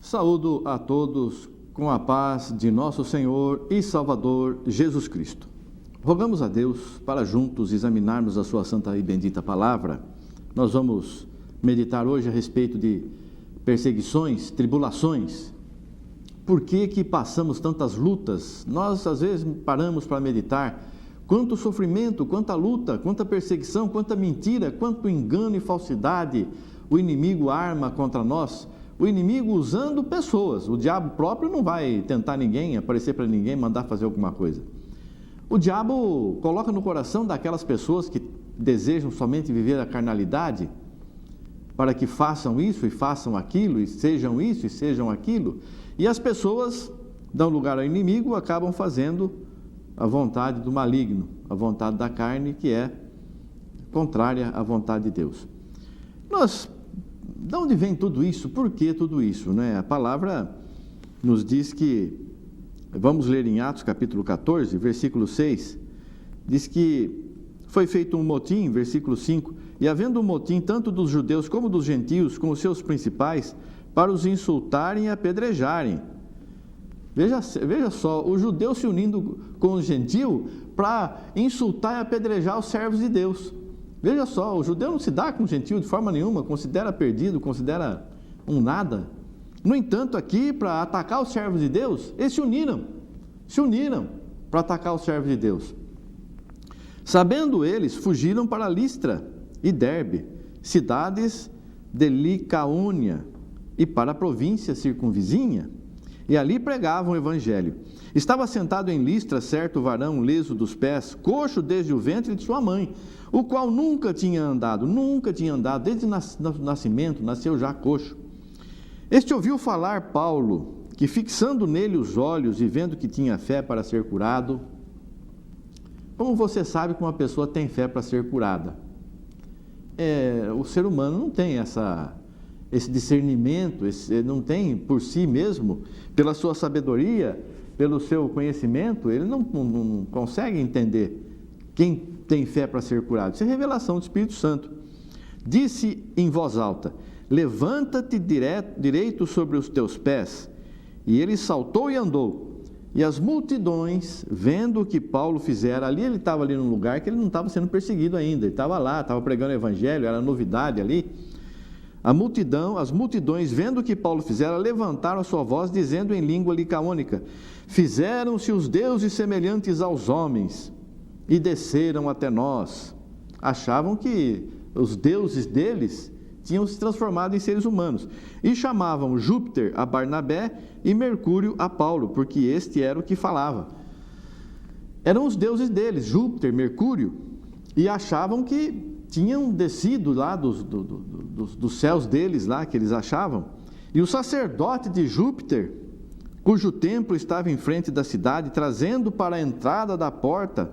Saúdo a todos com a paz de nosso Senhor e Salvador Jesus Cristo. Rogamos a Deus para juntos examinarmos a sua santa e bendita palavra. Nós vamos meditar hoje a respeito de perseguições, tribulações. Por que passamos tantas lutas? Nós às vezes paramos para meditar quanto sofrimento, quanta luta, quanta perseguição, quanta mentira, quanto engano e falsidade o inimigo arma contra nós. O inimigo usando pessoas. O diabo próprio não vai tentar ninguém, aparecer para ninguém, mandar fazer alguma coisa. O diabo coloca no coração daquelas pessoas que desejam somente viver a carnalidade, para que façam isso e façam aquilo, e sejam isso e sejam aquilo. E as pessoas dão lugar ao inimigo, acabam fazendo a vontade do maligno, a vontade da carne, que é contrária à vontade de Deus. De onde vem tudo isso? Por que tudo isso? A palavra nos diz que, vamos ler em Atos capítulo 14, versículo 6, diz que foi feito um motim, versículo 5, e havendo um motim tanto dos judeus como dos gentios, com os seus principais, para os insultarem e apedrejarem. Veja só, o judeu se unindo com o gentio para insultar e apedrejar os servos de Deus. Veja só, o judeu não se dá com o gentio de forma nenhuma, considera perdido, considera um nada. No entanto, aqui, para atacar os servos de Deus, eles se uniram para atacar os servos de Deus. Sabendo eles, fugiram para Listra e Derbe, cidades de Licaônia, e para a província circunvizinha, e ali pregavam o evangelho. Estava sentado em Listra certo varão leso dos pés, coxo desde o ventre de sua mãe, o qual nunca tinha andado, desde o nascimento, nasceu já coxo. Este ouviu falar Paulo, que fixando nele os olhos e vendo que tinha fé para ser curado. Como você sabe que uma pessoa tem fé para ser curada? O ser humano não tem esse discernimento, não tem por si mesmo, pela sua sabedoria, pelo seu conhecimento, ele não consegue entender quem tem fé para ser curado. Isso é revelação do Espírito Santo. Disse em voz alta: levanta-te direito sobre os teus pés. E ele saltou e andou. E as multidões, vendo o que Paulo fizera, ele estava ali num lugar que ele não estava sendo perseguido ainda, ele estava lá, estava pregando o evangelho, era novidade ali. As multidões, vendo o que Paulo fizera, levantaram a sua voz, dizendo em língua licaônica: fizeram-se os deuses semelhantes aos homens, e desceram até nós. Achavam que os deuses deles tinham se transformado em seres humanos, e chamavam Júpiter a Barnabé e Mercúrio a Paulo, porque este era o que falava. Eram os deuses deles, Júpiter, Mercúrio, e achavam que tinham descido lá dos céus deles, lá que eles achavam. E o sacerdote de Júpiter, cujo templo estava em frente da cidade, trazendo para a entrada da porta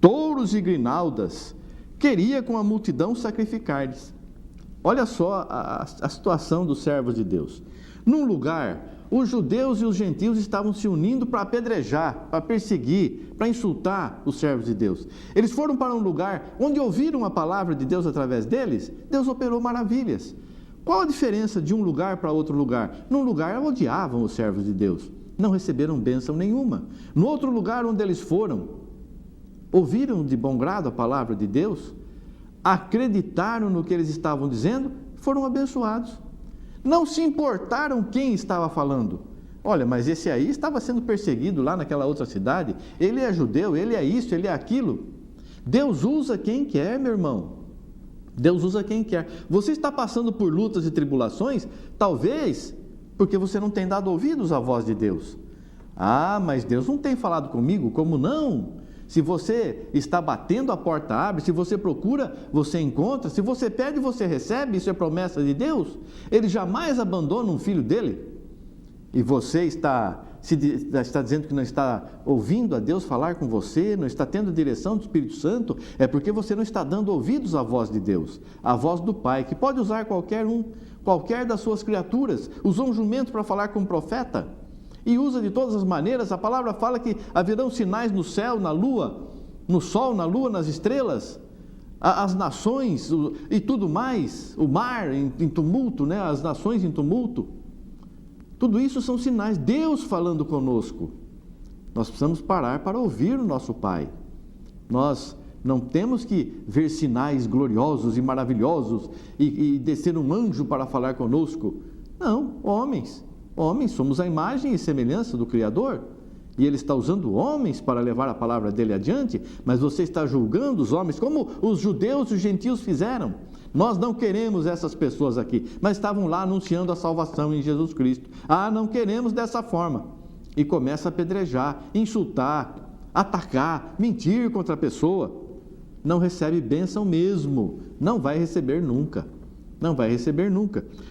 touros e grinaldas, queria com a multidão sacrificar-lhes. Olha só a situação dos servos de Deus. Num lugar, os judeus e os gentios estavam se unindo para apedrejar, para perseguir, para insultar os servos de Deus. Eles foram para um lugar onde ouviram a palavra de Deus através deles. Deus operou maravilhas. Qual a diferença de um lugar para outro lugar? Num lugar odiavam os servos de Deus, não receberam bênção nenhuma. No outro lugar onde eles foram, ouviram de bom grado a palavra de Deus, acreditaram no que eles estavam dizendo, foram abençoados. Não se importaram quem estava falando. Olha, mas esse aí estava sendo perseguido lá naquela outra cidade, ele é judeu, ele é isso, ele é aquilo. Deus usa quem quer, meu irmão. Deus usa quem quer. Você está passando por lutas e tribulações, talvez porque você não tem dado ouvidos à voz de Deus. Mas Deus não tem falado comigo? Como não? Se você está batendo, a porta abre. Se você procura, você encontra. Se você pede, você recebe. Isso é promessa de Deus. Ele jamais abandona um filho dele. E você está dizendo que não está ouvindo a Deus falar com você, não está tendo a direção do Espírito Santo, é porque você não está dando ouvidos à voz de Deus, à voz do Pai, que pode usar qualquer das suas criaturas. Usou um jumento para falar com um profeta, e usa de todas as maneiras. A palavra fala que haverão sinais no céu, na lua, no sol, na lua, nas estrelas, as nações e tudo mais, o mar em tumulto, as nações em tumulto. Tudo isso são sinais, Deus falando conosco. Nós precisamos parar para ouvir o nosso Pai. Nós não temos que ver sinais gloriosos e maravilhosos e descer um anjo para falar conosco. Não, homens, somos a imagem e semelhança do Criador. E Ele está usando homens para levar a palavra dEle adiante, mas você está julgando os homens, como os judeus e os gentios fizeram. Nós não queremos essas pessoas aqui, mas estavam lá anunciando a salvação em Jesus Cristo. Não queremos dessa forma. E começa a apedrejar, insultar, atacar, mentir contra a pessoa. Não recebe bênção mesmo, não vai receber nunca.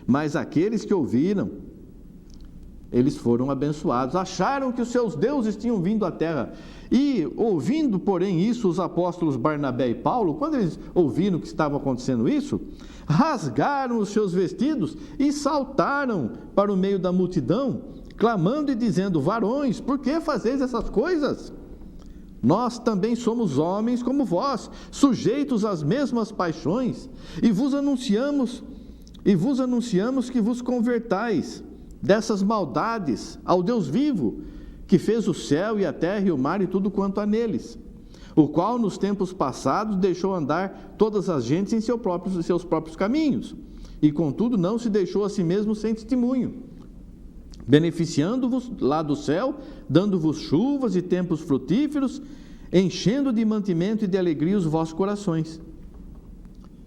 Mas aqueles que ouviram, eles foram abençoados, acharam que os seus deuses tinham vindo à terra. E ouvindo, porém, isso, os apóstolos Barnabé e Paulo, quando eles ouviram que estava acontecendo isso, rasgaram os seus vestidos e saltaram para o meio da multidão, clamando e dizendo: varões, por que fazeis essas coisas? Nós também somos homens como vós, sujeitos às mesmas paixões, e vos anunciamos que vos convertais dessas maldades ao Deus vivo, que fez o céu e a terra e o mar e tudo quanto há neles, o qual nos tempos passados deixou andar todas as gentes em seus próprios caminhos, e contudo não se deixou a si mesmo sem testemunho, beneficiando-vos lá do céu, dando-vos chuvas e tempos frutíferos, enchendo de mantimento e de alegria os vossos corações.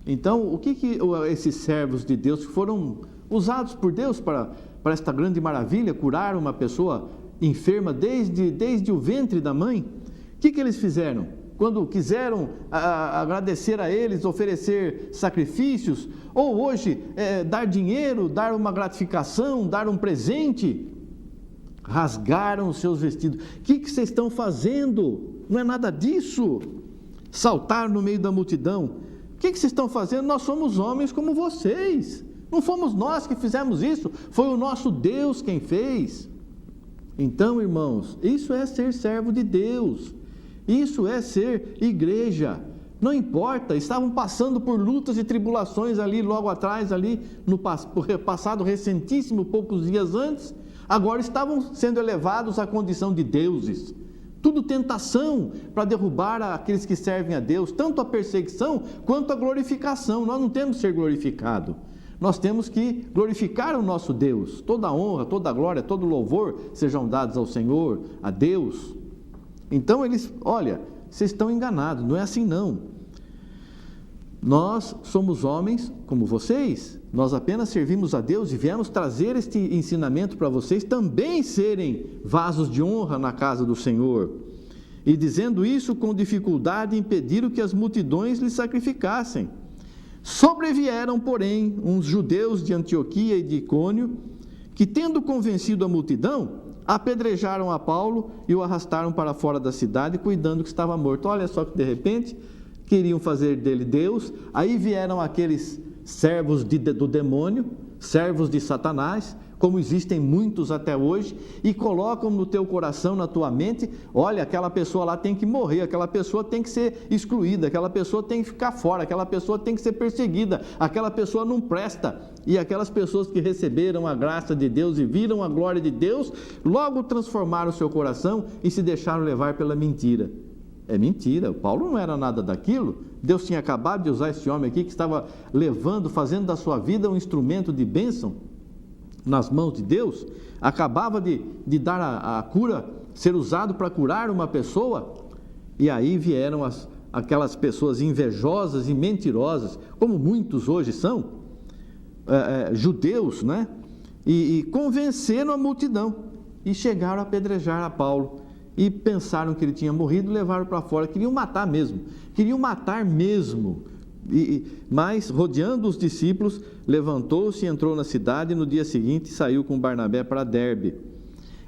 Então, o que esses servos de Deus que foram usados por Deus para esta grande maravilha, curar uma pessoa enferma desde o ventre da mãe, o que eles fizeram? Quando quiseram agradecer a eles, oferecer sacrifícios, ou hoje dar dinheiro, dar uma gratificação, dar um presente, rasgaram os seus vestidos. O que vocês estão fazendo? Não é nada disso. Saltaram no meio da multidão. O que vocês estão fazendo? Nós somos homens como vocês. Não fomos nós que fizemos isso, foi o nosso Deus quem fez. Então, irmãos, isso é ser servo de Deus, isso é ser igreja. Não importa, estavam passando por lutas e tribulações ali, logo atrás, ali no passado recentíssimo, poucos dias antes, agora estavam sendo elevados à condição de deuses. Tudo tentação para derrubar aqueles que servem a Deus, tanto a perseguição quanto a glorificação. Nós não temos que ser glorificados. Nós temos que glorificar o nosso Deus. Toda a honra, toda a glória, todo o louvor sejam dados ao Senhor, a Deus. Então eles, olha, vocês estão enganados, não é assim não. Nós somos homens como vocês, nós apenas servimos a Deus e viemos trazer este ensinamento para vocês também serem vasos de honra na casa do Senhor. E dizendo isso com dificuldade impediram que as multidões lhe sacrificassem. Sobrevieram, porém, uns judeus de Antioquia e de Icônio, que, tendo convencido a multidão, apedrejaram a Paulo e o arrastaram para fora da cidade, cuidando que estava morto. Olha só que, de repente, queriam fazer dele Deus. Aí vieram aqueles servos do demônio, servos de Satanás, como existem muitos até hoje, e colocam no teu coração, na tua mente: olha, aquela pessoa lá tem que morrer, aquela pessoa tem que ser excluída, aquela pessoa tem que ficar fora, aquela pessoa tem que ser perseguida, aquela pessoa não presta. E aquelas pessoas que receberam a graça de Deus e viram a glória de Deus, logo transformaram o seu coração e se deixaram levar pela mentira. É mentira, Paulo não era nada daquilo. Deus tinha acabado de usar esse homem aqui que estava fazendo da sua vida um instrumento de bênção nas mãos de Deus, acabava de dar a cura, ser usado para curar uma pessoa, e aí vieram aquelas pessoas invejosas e mentirosas, como muitos hoje são, judeus, né? E convenceram a multidão, e chegaram a apedrejar a Paulo, e pensaram que ele tinha morrido, levaram para fora, queriam matar mesmo, mas, rodeando os discípulos, levantou-se e entrou na cidade, e no dia seguinte saiu com Barnabé para Derbe.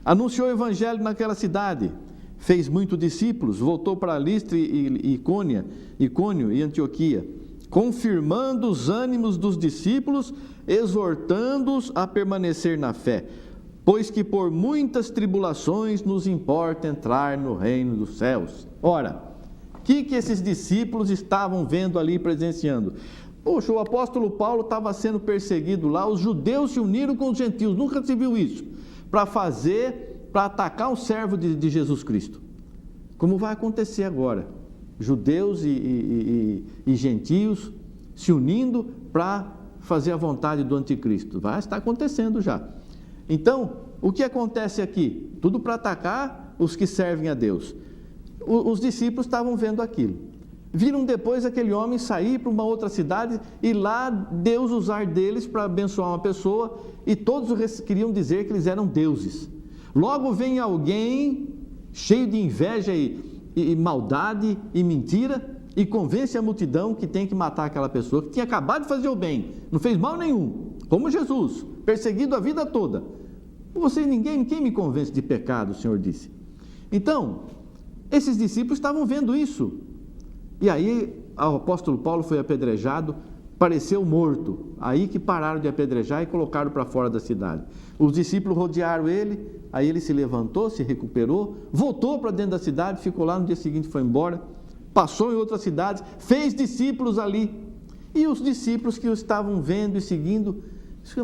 Anunciou o evangelho naquela cidade, fez muitos discípulos, voltou para Listra e Icônio e Antioquia, confirmando os ânimos dos discípulos, exortando-os a permanecer na fé, pois que por muitas tribulações nos importa entrar no reino dos céus. Ora, o que esses discípulos estavam vendo ali, presenciando? Poxa, o apóstolo Paulo estava sendo perseguido lá, os judeus se uniram com os gentios, nunca se viu isso. para atacar um servo de Jesus Cristo. Como vai acontecer agora. Judeus e gentios se unindo para fazer a vontade do anticristo. Vai estar acontecendo já. Então, o que acontece aqui? Tudo para atacar os que servem a Deus. Os discípulos estavam vendo aquilo. Viram depois aquele homem sair para uma outra cidade e lá Deus usar deles para abençoar uma pessoa, e todos queriam dizer que eles eram deuses. Logo vem alguém cheio de inveja e maldade e mentira e convence a multidão que tem que matar aquela pessoa que tinha acabado de fazer o bem, não fez mal nenhum, como Jesus, perseguido a vida toda. Quem me convence de pecado, o Senhor disse. Então, esses discípulos estavam vendo isso. E aí o apóstolo Paulo foi apedrejado, pareceu morto. Aí que pararam de apedrejar e colocaram para fora da cidade. Os discípulos rodearam ele, aí ele se levantou, se recuperou, voltou para dentro da cidade, ficou lá, no dia seguinte foi embora, passou em outras cidades, fez discípulos ali. E os discípulos que o estavam vendo e seguindo,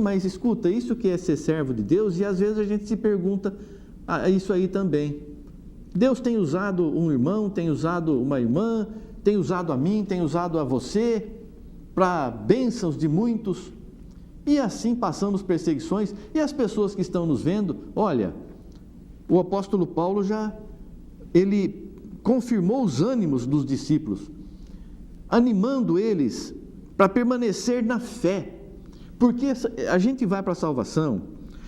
mas escuta, isso que é ser servo de Deus? E às vezes a gente se pergunta isso aí também. Deus tem usado um irmão, tem usado uma irmã, tem usado a mim, tem usado a você para bênçãos de muitos, e assim passamos perseguições, e as pessoas que estão nos vendo, olha, o apóstolo Paulo ele confirmou os ânimos dos discípulos, animando eles para permanecer na fé, porque a gente vai para a salvação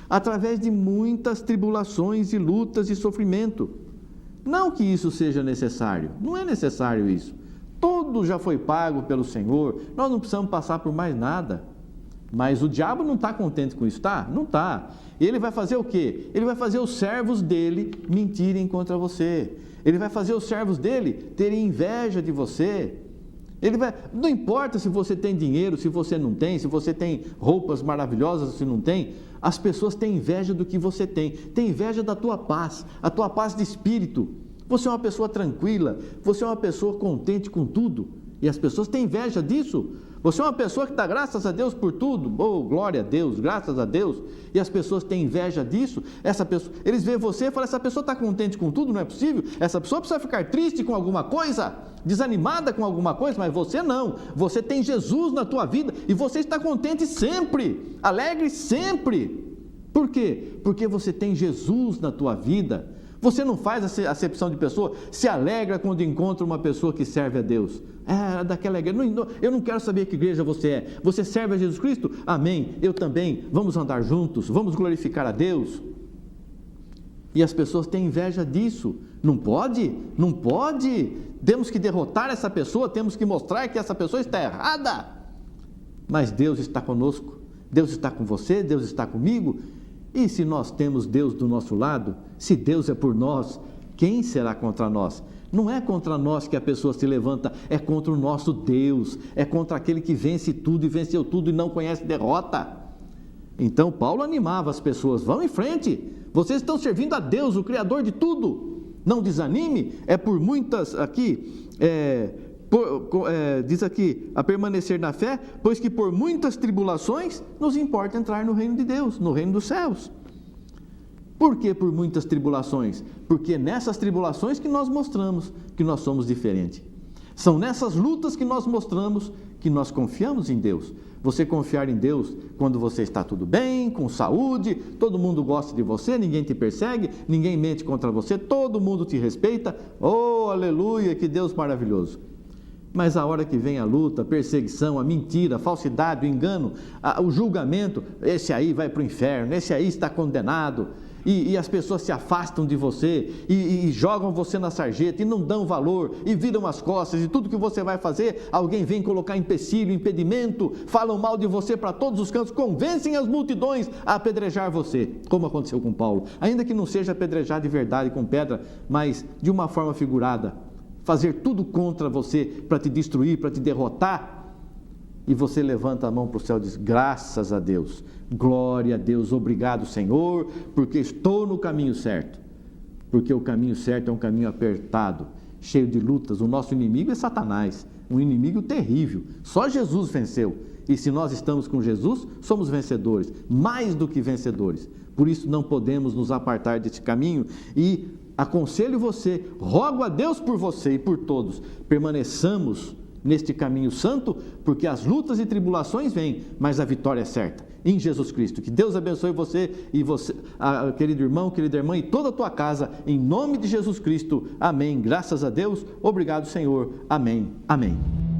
através de muitas tribulações e lutas e sofrimento. Não que isso seja necessário, não é necessário isso. Tudo já foi pago pelo Senhor, nós não precisamos passar por mais nada. Mas o diabo não está contente com isso, tá? Não está. Ele vai fazer o quê? Ele vai fazer os servos dele mentirem contra você. Ele vai fazer os servos dele terem inveja de você. Não importa se você tem dinheiro, se você não tem, se você tem roupas maravilhosas, se não tem, as pessoas têm inveja do que você tem inveja da tua paz, a tua paz de espírito. Você é uma pessoa tranquila, você é uma pessoa contente com tudo, e as pessoas têm inveja disso. Você é uma pessoa que dá graças a Deus por tudo, glória a Deus, graças a Deus, e as pessoas têm inveja disso. Eles veem você e falam, essa pessoa está contente com tudo, não é possível? Essa pessoa precisa ficar triste com alguma coisa, desanimada com alguma coisa, mas você não. Você tem Jesus na tua vida e você está contente sempre, alegre sempre. Por quê? Porque você tem Jesus na tua vida. Você não faz acepção de pessoa, se alegra quando encontra uma pessoa que serve a Deus. Daquela igreja, eu não quero saber que igreja você é. Você serve a Jesus Cristo? Amém, eu também. Vamos andar juntos, vamos glorificar a Deus. E as pessoas têm inveja disso. Não pode, não pode. Temos que derrotar essa pessoa, temos que mostrar que essa pessoa está errada. Mas Deus está conosco, Deus está com você, Deus está comigo. E se nós temos Deus do nosso lado, se Deus é por nós, quem será contra nós? Não é contra nós que a pessoa se levanta, é contra o nosso Deus, é contra aquele que vence tudo e venceu tudo e não conhece derrota. Então Paulo animava as pessoas, vão em frente, vocês estão servindo a Deus, o Criador de tudo. Não desanime, é por muitas aqui... diz aqui, a permanecer na fé, pois que por muitas tribulações nos importa entrar no reino de Deus, no reino dos céus. Por que por muitas tribulações? Porque nessas tribulações que nós mostramos que nós somos diferentes. São nessas lutas que nós mostramos que nós confiamos em Deus. Você confiar em Deus quando você está tudo bem, com saúde, todo mundo gosta de você, ninguém te persegue, ninguém mente contra você, todo mundo te respeita. Oh, aleluia, que Deus maravilhoso! Mas a hora que vem a luta, a perseguição, a mentira, a falsidade, o engano, o julgamento, esse aí vai para o inferno, esse aí está condenado, e as pessoas se afastam de você, e jogam você na sarjeta, e não dão valor, e viram as costas, e tudo que você vai fazer, alguém vem colocar empecilho, impedimento, falam mal de você para todos os cantos, convencem as multidões a apedrejar você, como aconteceu com Paulo, ainda que não seja apedrejar de verdade com pedra, mas de uma forma figurada, fazer tudo contra você para te destruir, para te derrotar, e você levanta a mão para o céu e diz, graças a Deus, glória a Deus, obrigado Senhor, porque estou no caminho certo, porque o caminho certo é um caminho apertado, cheio de lutas. O nosso inimigo é Satanás, um inimigo terrível, só Jesus venceu, e se nós estamos com Jesus, somos vencedores, mais do que vencedores, Por isso não podemos nos apartar deste caminho e aconselho você, rogo a Deus por você e por todos, permaneçamos neste caminho santo, porque as lutas e tribulações vêm, mas a vitória é certa, em Jesus Cristo. Que Deus abençoe você e você, querido irmão, querida irmã, e toda a tua casa, em nome de Jesus Cristo. Amém. Graças a Deus. Obrigado, Senhor. Amém. Amém.